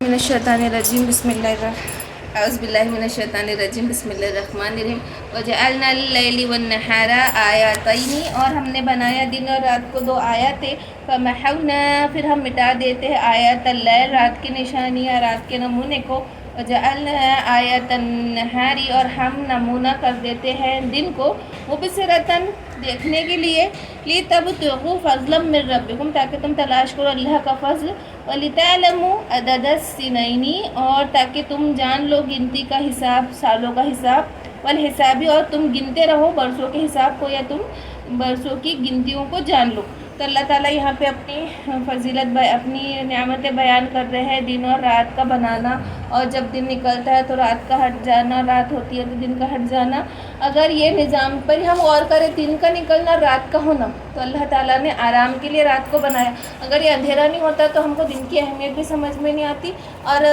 من الشیطان الرجیم بسم اللہ اعوذ باللہ من الشیطان الرجیم بسم اللہ الرحمن الرحیم وجعلنا اللیل والنہار آیاتین، اور ہم نے بنایا دن اور رات کو دو آیاتیں، فمحونا پھر ہم مٹا دیتے ہیں آیات اللیل رات کی نشانیاں، رات کے نمونے کو، وجعلنا آیات النہار اور ہم نمونہ کر دیتے ہیں دن کو، مبصرۃ دیکھنے کے لیے، لتبتغوا فضلا من ربکم تاکہ تم تلاش کرو اللہ کا فضل، وَلِتَعْلَمُوا عَدَدَ السِّنَيْنِ اور تاکہ تم جان لو گنتی کا حساب، سالوں کا حساب، والحسابی اور تم گنتے رہو برسوں کے حساب کو، یا تم برسوں کی گنتیوں کو جان لو۔ تو اللہ تعالیٰ یہاں پہ اپنی فضیلت اپنی نعمتیں بیان کر رہے ہیں، دن اور رات کا بنانا، اور جب دن نکلتا ہے تو رات کا ہٹ جانا، رات ہوتی ہے تو دن کا ہٹ جانا۔ اگر یہ نظام پر ہم غور کریں، دن کا نکلنا رات کا ہونا، تو اللہ تعالیٰ نے آرام کے لیے رات کو بنایا۔ اگر یہ اندھیرا نہیں ہوتا تو ہم کو دن کی اہمیت بھی سمجھ میں نہیں آتی، اور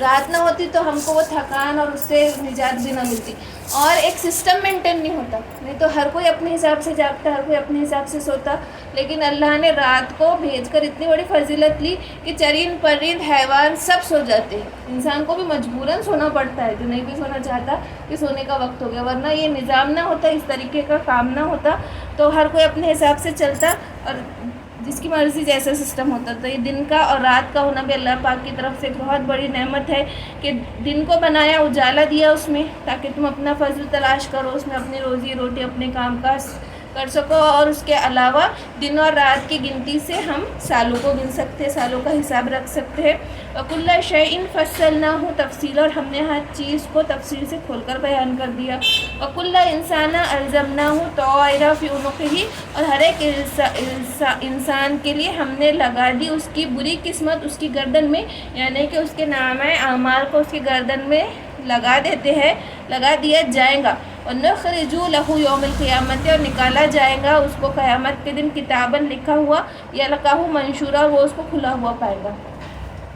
رات نہ ہوتی تو ہم کو وہ تھکان اور اس سے نجات بھی نہ ملتی، اور ایک سسٹم مینٹین نہیں ہوتا، نہیں تو ہر کوئی اپنے حساب سے جاگتا، ہر کوئی اپنے حساب سے سوتا، لیکن اللہ نے رات کو بھیج کر اتنی بڑی فضیلت لی کہ چرند پرند حیوان سب سو جاتے ہیں، انسان کو بھی مجبوراً سونا پڑتا ہے جو نہیں بھی سونا چاہتا کہ سونے کا وقت ہو گیا، ورنہ یہ نظام نہ ہوتا، اس طریقے کا کام نہ ہوتا تو ہر کوئی اپنے حساب سے چلتا اور جس کی مرضی جیسا سسٹم ہوتا۔ تو یہ دن کا اور رات کا ہونا بھی اللہ پاک کی طرف سے ایک بہت بڑی نعمت ہے کہ دن کو بنایا، اجالا دیا اس میں، تاکہ تم اپنا فضل تلاش کرو، اس میں اپنی روزی روٹی، اپنے کام کاج کر سکو، اور اس کے علاوہ دن اور رات کی گنتی سے ہم سالوں کو گن سکتے ہیں، سالوں کا حساب رکھ سکتے ہیں۔ وَكُلَّ شَيْءٍ فَصَّلْنَاهُ تَفْصِيلًا اور ہم نے ہر چیز کو تفصیل سے کھول کر بیان کر دیا۔ وَكُلَّ إِنسَانٍ أَلْزَمْنَاهُ طَائِرَهُ فِي عُنُقِهِ اور ہر ایک انسان کے لیے ہم نے لگا دی اس کی بری قسمت اس کی گردن میں، یعنی کہ اس کے نامہ اعمال کو اس کی گردن میں لگا دیتے ہیں، لگا دیا جائے گا۔ وَنُخْرِجُ لَهُ يَوْمَ الْقِيَامَةِ اور نکالا جائے گا اس کو قیامت کے دن کتاباً لکھا ہوا، یَلْقَاهُ مَنشُورًا وہ اس کو کھلا ہوا پائے گا۔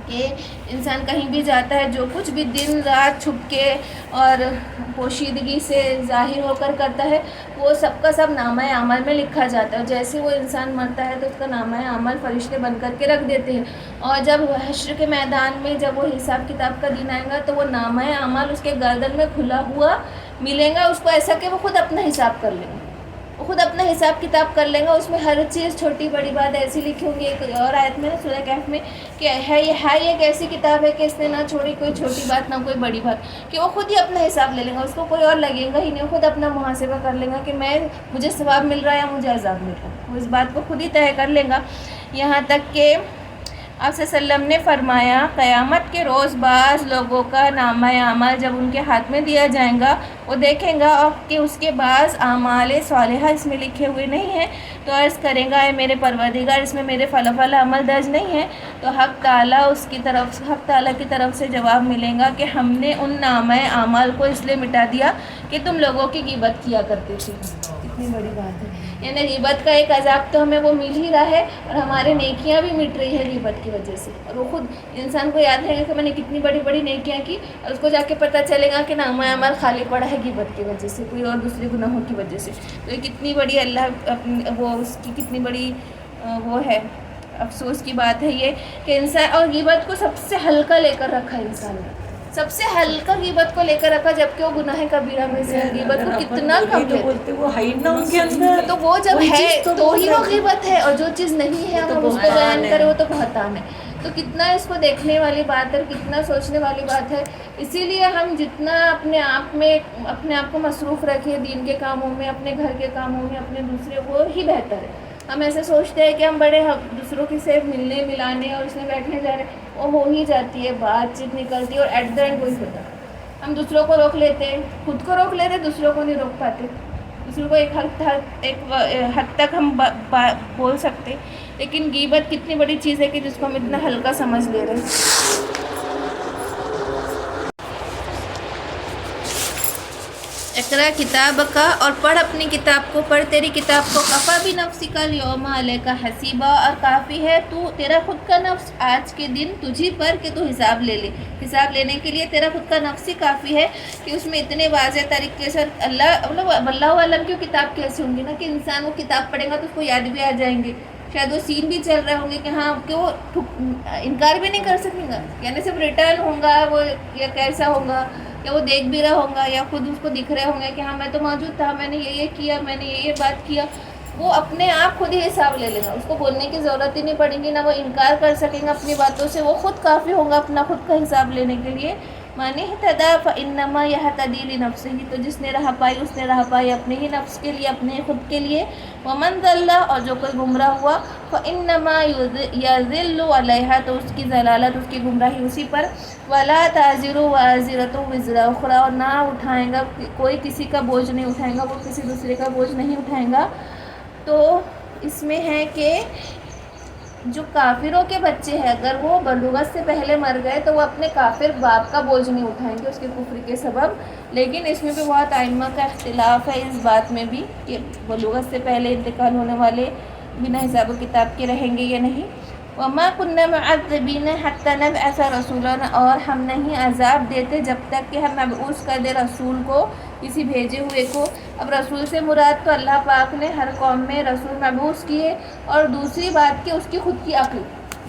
کہ انسان کہیں بھی جاتا ہے، جو کچھ بھی دن رات چھپ کے اور پوشیدگی سے ظاہر ہو کر کرتا ہے، وہ سب کا سب نامہ اعمال میں لکھا جاتا ہے۔ جیسے وہ انسان مرتا ہے تو اس کا نامہ اعمال فرشتے بن کر کے رکھ دیتے ہیں، اور جب حشر کے میدان میں جب وہ حساب کتاب کا دن آئے گا تو وہ نامہ اعمال اس کے گردن میں کھلا ہوا ملے گا اس کو، ایسا کہ وہ خود اپنا حساب کر لیں گے، وہ خود اپنا حساب کتاب کر لیں گا۔ اس میں ہر چیز چھوٹی بڑی بات ایسی لکھی ہوں گی، ایک اور آیت میں سورہ کہف میں کہ ہے یہ ایک ایسی کتاب ہے کہ اس نے نہ چھوڑی کوئی چھوٹی بات نہ کوئی بڑی بات، کہ وہ خود ہی اپنا حساب لے لیں گا، اس کو کوئی اور لگے گا ہی نہیں، خود اپنا محاسبہ کر لیں گا کہ مجھے ثواب مل رہا ہے یا مجھے عذاب مل رہا ہے، وہ اس بات کو خود ہی طے کر لیں گا۔ یہاں تک کہ آپ صلی اللہ علیہ وسلم نے فرمایا قیامت کے روز بعض لوگوں کا نامہ اعمال جب ان کے ہاتھ میں دیا جائے گا، وہ دیکھیں گا اور کہ اس کے بعض اعمال صالحہ اس میں لکھے ہوئے نہیں ہیں، تو عرض کریں گا اے میرے پروردگار اس میں میرے فلاں عمل درج نہیں ہے، تو حق تعالیٰ کی طرف سے جواب ملے گا کہ ہم نے ان نامہ اعمال کو اس لیے مٹا دیا کہ تم لوگوں کی غیبت کیا کرتے تھے۔ کتنی بڑی بات ہے، یعنی غیبت کا ایک عذاب تو ہمیں وہ مل ہی رہا ہے، اور ہمارے نیکیاں بھی مٹ رہی ہے غیبت کی وجہ سے، اور وہ خود انسان کو یاد رہے گا کہ میں نے کتنی بڑی بڑی نیکیاں کی، اور اس کو جا کے پتہ چلے گا کہ نامہ اعمال خالی پڑا ہے غیبت کی وجہ سے، کوئی اور دوسرے گناہوں کی وجہ سے۔ تو یہ کتنی بڑی اس کی کتنی بڑی وہ ہے، افسوس کی بات ہے یہ کہ انسان، اور غیبت کو سب سے ہلکا لے کر رکھا ہے انسان نے، سب سے ہلکا غیبت کو لے کر رکھا، جبکہ وہ گناہ کبیرہ میں سے غیبت کو کتنا کم ہے، وہ ہے ہی نہ ان کے اندر، تو وہ جب ہے تو ہی وہ غیبت ہے، اور جو چیز نہیں ہے ہم اس کو بیان کریں وہ تو بہتان ہے۔ تو کتنا اس کو دیکھنے والی بات ہے، کتنا سوچنے والی بات ہے۔ اسی لیے ہم جتنا اپنے آپ کو مصروف رکھیں دین کے کاموں میں، اپنے گھر کے کاموں میں، اپنے دوسرے، وہ ہی بہتر ہے۔ ہم ایسے سوچتے ہیں کہ ہم بڑے دوسروں کی سے ملنے ملانے اور اس میں بیٹھنے جا رہے ہیں، وہ ہو ہی جاتی ہے، بات چیت نکلتی ہے، اور ایٹ دا اینڈ وہی ہوتا ہے۔ ہم دوسروں کو روک لیتے ہیں، خود کو روک لیتے، دوسروں کو نہیں روک پاتے۔ دوسروں کو ایک حد تک ہم بول سکتے، لیکن غیبت کتنی بڑی چیز ہے کہ جس کو ہم اتنا ہلکا سمجھ لے رہے ہیں۔ اقرا کتاب کا اور پڑھ اپنی کتاب کو، پڑھ تیری کتاب کو، کفا بھی نفسی کا یوم علیک حسیبا اور کافی ہے تیرا خود کا نفس آج کے دن تجھی پر کہ تو حساب لے لے، حساب لینے کے لیے تیرا خود کا نفس ہی کافی ہے کہ اس میں اتنے واضح طریقے سے اللہ عالم کی کتاب کیسے ہوں گی نا، کہ انسان وہ کتاب پڑھے گا تو اس کو یاد بھی آ جائیں گے، شاید وہ سین بھی چل رہے ہوں گے کہ ہاں کہ وہ انکار بھی نہیں کر سکیں گا، یعنی صرف ریٹرن ہوگا وہ، یا کیسا ہوگا، یا وہ دیکھ بھی رہا ہوگا، یا خود اس کو دکھ رہے ہوں گے کہ ہاں میں تو موجود تھا، میں نے یہ کیا، میں نے یہ بات کیا. وہ اپنے آپ خود ہی حساب لے لے گا، اس کو بولنے کی ضرورت ہی نہیں پڑے گی، نہ وہ انکار کر سکیں گا اپنی باتوں سے، وہ خود کافی ہوگا اپنا خود کا حساب لینے کے لیے. مَنِ اهْتَدَىٰ فَإِنَّمَا يَهْتَدِي لِنَفْسِهِ، تو جس نے راہ پائی اس نے راہ پائی اپنے ہی نفس کے لیے، اپنے خود کے لیے. وَمَنْ ضَلَّ، اور جو کوئی گمراہ ہوا، فَإِنَّمَا يَضِلُّ عَلَيْهَا، تو اس کی ضلالت، اس کی گمراہی اسی پر. وَلَا تَزِرُ وَازِرَةٌ وِزْرَ أُخْرَىٰ، اور نہ اٹھائے گا کوئی کسی کا بوجھ نہیں اٹھائے گا، وہ کسی دوسرے کا بوجھ نہیں اٹھائے گا. تو اس میں ہے کہ جو کافروں کے بچے ہیں اگر وہ بلوغت سے پہلے مر گئے تو وہ اپنے کافر باپ کا بوجھ نہیں اٹھائیں گے اس کے کفر کے سبب. لیکن اس میں بھی بہت ائمہ کا اختلاف ہے اس بات میں بھی کہ بلوغت سے پہلے انتقال ہونے والے بنا حساب و کتاب کے رہیں گے یا نہیں. وَمَا كُنَّا مُعَذِّبِينَ حَتَّىٰ نَبْعَثَ رَسُولًا، اور ہم نہیں عذاب دیتے جب تک کہ ہم مبعوث کر دے رسول کو، کسی بھیجے ہوئے کو. اب رسول سے مراد تو اللہ پاک نے ہر قوم میں رسول مبعوث کیے، اور دوسری بات کہ اس کی خود کی عقل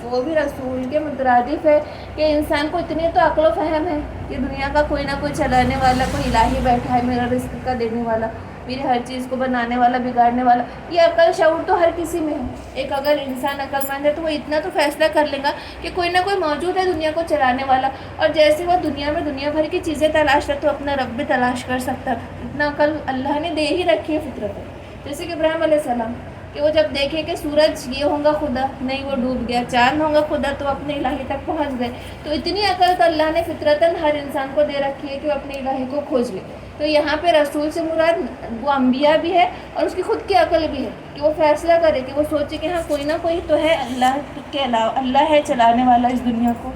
وہ بھی رسول کے مترادف ہے کہ انسان کو اتنی تو عقل و فہم ہے کہ دنیا کا کوئی نہ کوئی چلانے والا، کوئی الہی بیٹھا ہے میرا رزق کا دینے والا، میری ہر چیز کو بنانے والا، بگاڑنے والا. یہ عقل شعور تو ہر کسی میں ہے. ایک اگر انسان عقل مند ہے تو وہ اتنا تو فیصلہ کر لے گا کہ کوئی نہ کوئی موجود ہے دنیا کو چلانے والا، اور جیسے وہ دنیا میں دنیا بھر کی چیزیں تلاش کرتا تو اپنا رب بھی تلاش کر سکتا تھا. اتنا عقل اللہ نے دے ہی رکھی ہے فطرت ہے. جیسے کہ ابراہیم علیہ السلام کہ وہ جب دیکھے کہ سورج یہ ہوگا خدا، نہیں وہ ڈوب گیا، چاند ہوگا خدا، تو اپنے الہی تک پہنچ گئے. تو اتنی عقل تو اللہ نے فطرتاً ہر انسان کو دے رکھی ہے کہ وہ اپنے الہی کو کھوج لے. تو یہاں پہ رسول سے مراد وہ انبیاء بھی ہے اور اس کی خود کی عقل بھی ہے کہ وہ فیصلہ کرے، کہ وہ سوچے کہ ہاں کوئی نہ کوئی تو ہے اللہ کے علاوہ، اللہ ہے چلانے والا اس دنیا کو.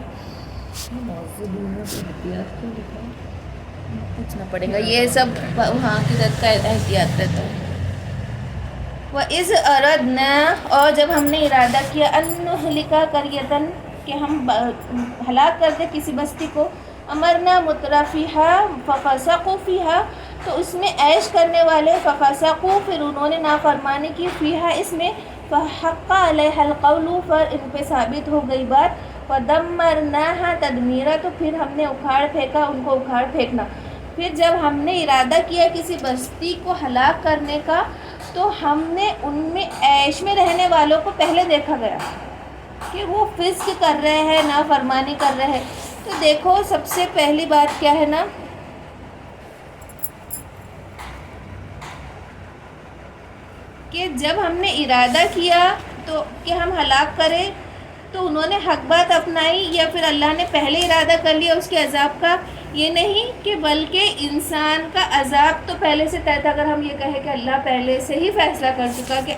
پوچھنا پڑے گا یہ سب وہاں کی رت کا احتیاط رہتا ہے. وَإِذْ أَرَدْنَا، اور جب ہم نے ارادہ کیا، أَن نُهْلِكَ قَرْيَةً، کہ ہم ہلاک کر دیں کسی بستی کو، أَمَرْنَا مُتْرَفِيهَا فَفَسَقُوا فِيهَا، تو اس میں عیش کرنے والے، فَفَسَقُوا، پھر انہوں نے نافرمانی کی، فِيهَا، اس میں، فَحَقَّ عَلَيْهَا الْقَوْلُ، پر ان پہ ثابت ہو گئی بات، فَدَمَّرْنَاهَا تَدْمِيرًا، تو پھر ہم نے اکھاڑ پھینکا ان کو اکھاڑ پھینکنا. پھر جب ہم نے ارادہ کیا کسی بستی کو ہلاک کرنے کا تو ہم نے ان میں عیش میں رہنے والوں کو پہلے دیکھا گیا کہ وہ فسق کر رہے ہیں، نافرمانی کر رہے ہیں. تو دیکھو سب سے پہلی بات کیا ہے نا، کہ جب ہم نے ارادہ کیا تو کہ ہم ہلاک کریں تو انہوں نے حق بات اپنائی، یا پھر اللہ نے پہلے ارادہ کر لیا اس کے عذاب کا؟ یہ نہیں کہ بلکہ انسان کا عذاب تو پہلے سے طے تھا. اگر ہم یہ کہیں کہ اللہ پہلے سے ہی فیصلہ کر چکا کہ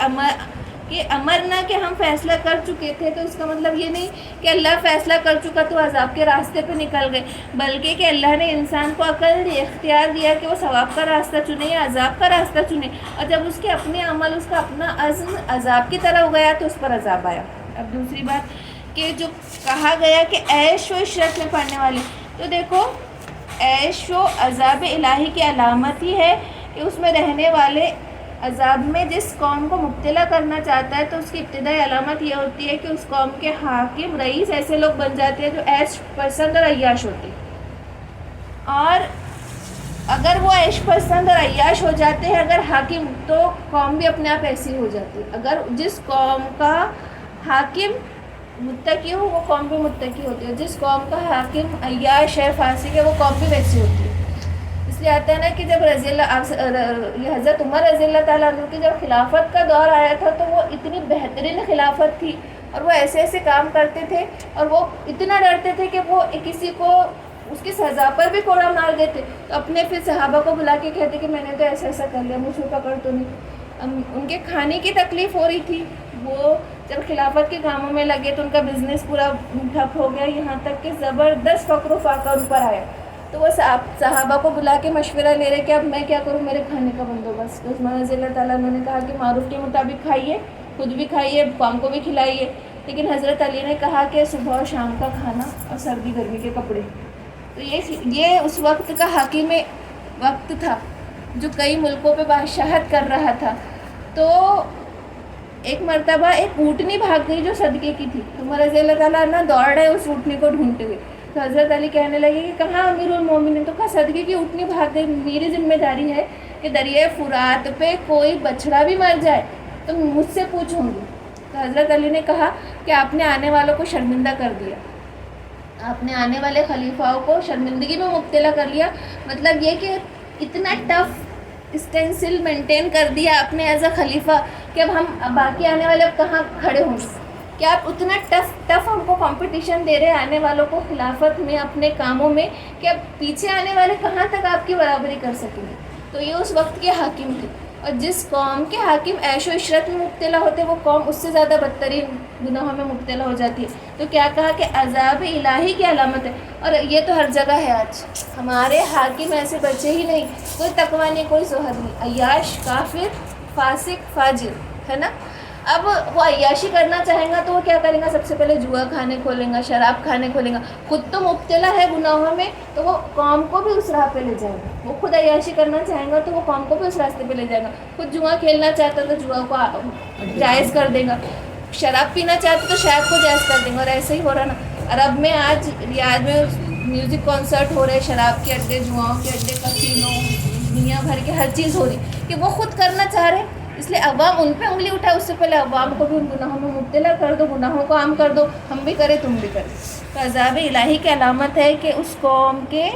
امر نہ کہ ہم فیصلہ کر چکے تھے، تو اس کا مطلب یہ نہیں کہ اللہ فیصلہ کر چکا تو عذاب کے راستے پہ نکل گئے، بلکہ کہ اللہ نے انسان کو عقل دی، اختیار دیا کہ وہ ثواب کا راستہ چنے یا عذاب کا راستہ چنے. اور جب اس کے اپنے عمل، اس کا اپنا عزم عذاب کی طرف گیا تو اس پر عذاب آیا. اب دوسری بات کہ جو کہا گیا کہ عیش و عشرت میں پڑھنے والے، تو دیکھو عیش و عذاب الہی کی علامت ہی ہے کہ اس میں رہنے والے عذاب میں جس قوم کو مبتلا کرنا چاہتا ہے تو اس کی ابتدائی علامت یہ ہوتی ہے کہ اس قوم کے حاکم، رئیس ایسے لوگ بن جاتے ہیں جو عیش پسند اور عیاش ہوتے ہیں. اور اگر وہ عیش پسند اور عیاش ہو جاتے ہیں اگر حاکم، تو قوم بھی اپنے آپ ایسی ہو جاتی ہے. اگر جس قوم کا حاکم متقی ہو وہ قوم بھی متقی ہوتی ہے، جس قوم کا حاکم عیاش ہے، فاسق ہے، وہ قوم بھی ویسی ہوتی ہے. اس لیے آتا ہے نا کہ جب یہ حضرت عمر رضی اللہ تعالیٰ عنہ کی جب خلافت کا دور آیا تھا تو وہ اتنی بہترین خلافت تھی اور وہ ایسے ایسے کام کرتے تھے اور وہ اتنا ڈرتے تھے کہ وہ کسی کو اس کی سزا پر بھی کوڑا مار دیتے. تو اپنے پھر صحابہ کو بلا کے کہتے کہ میں نے تو ایسا ایسا کر لیا، مجھے پکڑ تو نہیں. ان کے کھانے کی تکلیف ہو رہی تھی، وہ جب خلافت کے کاموں میں لگے تو ان کا بزنس پورا ٹھپ ہو گیا، یہاں تک کہ زبردست فقر و فاقہ ان پر آیا. تو وہ صحابہ کو بلا کے مشورہ لے رہے کہ اب میں کیا کروں، میرے کھانے کا بندوبست. تو عثمان رضی اللہ تعالیٰ نے کہا کہ معروف کے مطابق کھائیے، خود بھی کھائیے، قوم کو بھی کھلائیے. لیکن حضرت علی نے کہا کہ صبح اور شام کا کھانا اور سردی گرمی کے کپڑے. تو یہ اس وقت کا حاکم وقت تھا جو کئی ملکوں پہ بادشاہت کر رہا تھا. تو ایک مرتبہ ایک اونٹنی بھاگ گئی جو صدقے کی تھی، تو عمر رضی اللہ تعالیٰ عنہ دوڑ رہے اس اونٹنی کو ڈھونڈتے ہوئے، تو حضرت علی کہنے لگے کہ کہاں امیر المومنین، تو کہا صدقے کی اونٹنی بھاگ گئی، میری ذمہ داری ہے کہ دریائے فرات پہ کوئی بچڑا بھی مر جائے تو مجھ سے پوچھوں گی۔ تو حضرت علی نے کہا کہ آپ نے آنے والوں کو شرمندہ کر دیا، آپ نے آنے والے خلیفاؤں کو شرمندگی میں مبتلا کر لیا، مطلب یہ کہ اتنا ٹف اسٹینسل مینٹین کر دیا آپ نے ایز اے خلیفہ کہ اب ہم باقی آنے والے اب کہاں کھڑے ہوں گے، کہ آپ اتنا ٹف ہم کو کمپٹیشن دے رہے آنے والوں کو خلافت میں اپنے کاموں میں، کہ اب پیچھے آنے والے کہاں تک آپ کی برابری کر سکیں گے۔ تو یہ اس وقت کے حاکم تھے، اور جس قوم کے حاکم عیش و عشرت میں مبتلا ہوتے وہ قوم اس سے زیادہ بدترین گناہوں میں مبتلا ہو جاتی ہے۔ تو کیا کہا کہ عذاب الہی کی علامت ہے، اور یہ تو ہر جگہ ہے آج، ہمارے حاکم ایسے بچے ہی نہیں، کوئی تقوی نہیں، کوئی زہد نہیں، عیاش، کافر، فاسق، فاجر، ہے نا۔ اب وہ عیاشی کرنا چاہیں گا تو وہ کیا کریں گا، سب سے پہلے جوا کھانے کھولیں گا، شراب کھانے کھولیں گا، خود تو مبتلا ہے گناہوں میں تو وہ قوم کو بھی اس راہ پہ لے جائے گا، وہ خود عیاشی کرنا چاہیں گا تو وہ قوم کو بھی اس راستے پہ لے جائے گا، خود جوا کھیلنا چاہتا تو جوا کو جائز کر دے گا، شراب پینا چاہتا تو شراب کو جائز کر دیں گا، اور ایسے ہی ہو رہا نا۔ عرب میں آج ریاض میں میوزک کانسرٹ ہو رہے، شراب کے اڈے، جواؤں کے اڈے، کسینو، دنیا بھر کے ہر چیز ہو رہی کہ وہ خود کرنا چاہ رہے، اس لیے عوام ان پہ انگلی اٹھائے، اس سے پہلے عوام کو بھی ان گناہوں میں مبتلا کر دو، گناہوں کو عام کر دو، ہم بھی کریں تم بھی کریں۔ تو عذاب الہی کی علامت ہے کہ اس قوم کے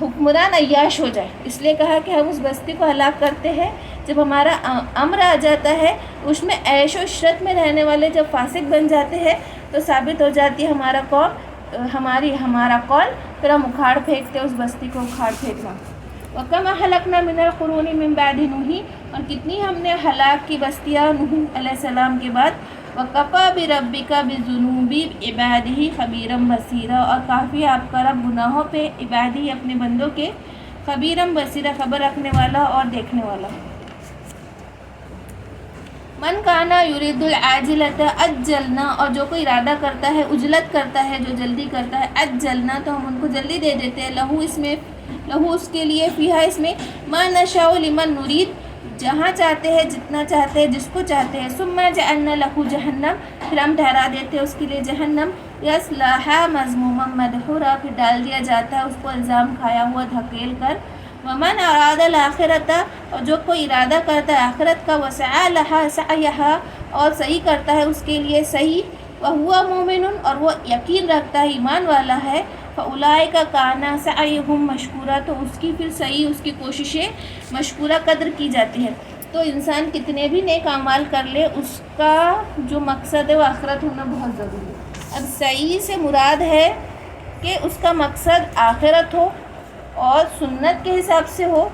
حکمران عیاش ہو جائے، اس لیے کہا کہ ہم اس بستی کو ہلاک کرتے ہیں جب ہمارا امر آ جاتا ہے، اس میں عیش و عشرت میں رہنے والے جب فاسق بن جاتے ہیں تو ثابت ہو جاتی ہے ہمارا قول، پھر ہم اکھاڑ پھینکتے اس بستی کو، اکھاڑ پھینکنا۔ وَكَمْ أَهْلَكْنَا مِنَ الْقُرُونِ مِنْ بَعْدِ نُوحٍ، اور کتنی ہم نے ہلاک کی بستیاں نوح علیہ السلام کے بعد۔ وَكَفَىٰ بِرَبِّكَ بِذُنُوبِ عِبَادِهِ خَبِيرًا بَصِيرًا، اور کافی آپ کا رب گناہوں پہ عبادی اپنے بندوں کے خبیرم بصیرہ خبر رکھنے والا اور دیکھنے والا۔ من کانا یرید العاجلۃ عجلنا، اور جو کوئی ارادہ کرتا ہے، عجلت کرتا ہے، جو جلدی کرتا ہے، عجلنا تو ہم ان کو جلدی دے دیتے ہیں، لہو اس کے لیے، فیہا اس میں، ما نشاء لمن نرید، جہاں چاہتے ہیں، جتنا چاہتے ہیں، جس کو چاہتے ہیں، ثم جعلنا لہ جہنم، پھر ہم ٹھہرا دیتے ہیں اس کے لیے جہنم، یصلاھا مذموما مدحورا، پھر ڈال دیا جاتا ہے اس کو الزام کھایا ہوا دھکیل کر۔ ومن اراد الاخرۃ، اور جو کوئی ارادہ کرتا ہے آخرت کا، وسعی لہا سعیہا، اور صحیح کرتا ہے اس کے لیے صحیح، وہو مومن، اور وہ یقین رکھتا ہے، ایمان والا ہے، فاولئک کان سعیہم مشکورا، تو اس کی پھر صحیح، اس کی کوششیں مشکورہ قدر کی جاتی ہے۔ تو انسان کتنے بھی نیک اعمال کر لے، اس کا جو مقصد ہے وہ آخرت ہونا بہت ضروری ہے۔ اب صحیح سے مراد ہے کہ اس کا مقصد آخرت ہو اور سنت کے حساب سے ہو،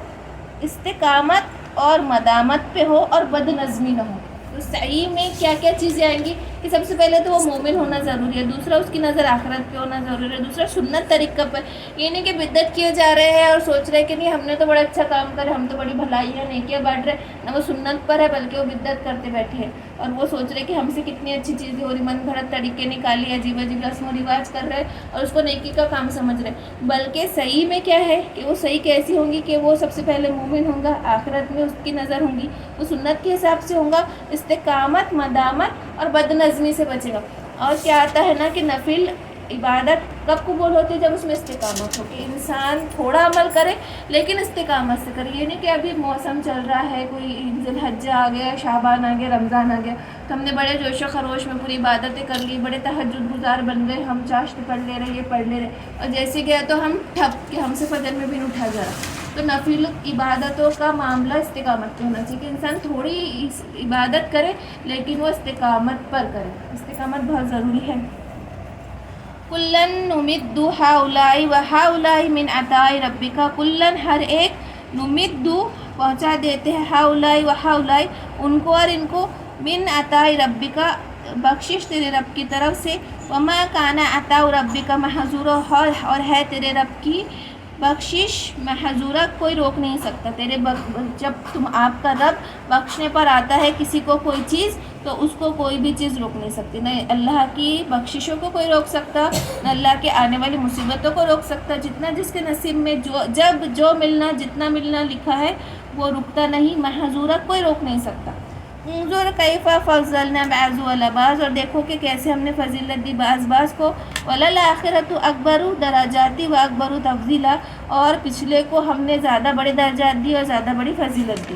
استقامت اور مدامت پہ ہو، اور بد نظمی نہ ہو۔ تو صحیح میں کیا کیا چیزیں آئیں گی کہ سب سے پہلے تو وہ مومن ہونا ضروری ہے، دوسرا اس کی نظر آخرت پہ ہونا ضروری ہے، دوسرا سنت طریقہ پر، یہ نہیں کہ بدعت کیے جا رہے ہیں اور سوچ رہے کہ نہیں ہم نے تو بڑا اچھا کام کرے، ہم تو بڑی بھلائیاں نیکیاں بانٹ رہے، نہ وہ سنت پر ہے بلکہ وہ بدعت کرتے بیٹھے ہیں، اور وہ سوچ رہے کہ ہم سے کتنی اچھی چیزیں ہو رہی، من گھڑت طریقے نکالی، عجیب عجیب رسم و رواج کر رہے اور اس کو نیکی کا کام سمجھ رہے، بلکہ صحیح میں کیا ہے کہ وہ صحیح کیسی ہوں گی کہ وہ سب سے پہلے مومن ہوں گا، آخرت میں اس کی نظر ہوں گی، وہ سنت کے حساب سے ہوں گا، استقامت، مدامت اور بد نظمی سے بچے گا۔ اور کیا آتا ہے نا کہ نفل عبادت کب قبول ہوتی ہے، جب اس میں استقامت ہو، کہ انسان تھوڑا عمل کرے لیکن استقامت سے کرے، یہ نہیں کہ ابھی موسم چل رہا ہے، کوئی ذی الحجہ آ گیا، شعبان آ گیا، رمضان آ گیا تو ہم نے بڑے جوش و خروش میں پوری عبادتیں کر لی، بڑے تہجد گزار بن گئے، ہم چاشت پڑھ لے رہے، یہ پڑھ لے رہے، اور جیسے گیا تو ہم ٹھپ کہ ہم سے فجر میں بھی نہیں اٹھا جا رہا۔ تو نفل عبادتوں کا معاملہ استقامت پہ ہونا چاہیے کہ انسان تھوڑی عبادت کرے لیکن وہ استقامت پر کرے، استقامت بہت ضروری ہے۔ کلن نمد ہؤلاء وہؤلاء من عطاء ربک، کلن ہر ایک، نمد پہنچا دیتے ہیں، ہؤلاء وہؤلاء ان کو اور ان کو، من عطاء ربک بخشش تیرے رب کی طرف سے، وما کان عطاء ربک محظورا، اور ہے تیرے رب کی بخشش محظورہ، کوئی روک نہیں سکتا، تیرے جب آپ کا رب بخشنے پر آتا ہے کسی کو کوئی چیز تو اس کو کوئی بھی چیز روک نہیں سکتی، نہ اللہ کی بخششوں کو کوئی روک سکتا، نہ اللہ کے آنے والی مصیبتوں کو روک سکتا، جتنا جس کے نصیب میں جو ملنا، جتنا ملنا لکھا ہے وہ رکتا نہیں، محظورہ کوئی روک نہیں سکتا۔ انظر کیفا فضلنا بعض علی بعض، اور دیکھو کہ کیسے ہم نے فضیلت دی بعض کو. وللآخرۃ اکبر درجات و اکبر تفضیلا، اور پچھلے کو ہم نے زیادہ بڑے درجات دی اور زیادہ بڑی فضیلت دی.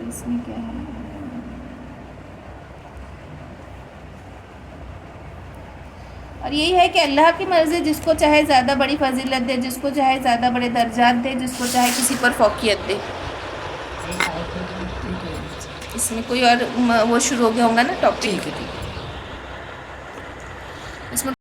اس میں کیا ہے؟ اور یہی ہے کہ اللہ کی مرضی، جس کو چاہے زیادہ بڑی فضیلت دے، جس کو چاہے زیادہ بڑے درجات دے، جس کو چاہے کسی پر فوقیت دے. اس میں کوئی اور وہ شروع ہو گیا ہوگا نا ٹاپک. اس میں